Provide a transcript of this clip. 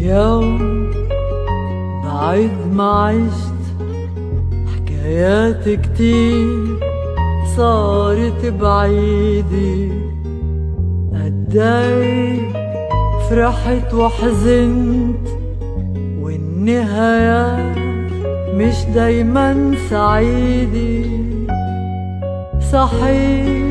يوم بعد ما عشت حكايات كتير صارت بعيدة، قدي فرحت وحزنت والنهايات مش دايما سعيدة. صحيح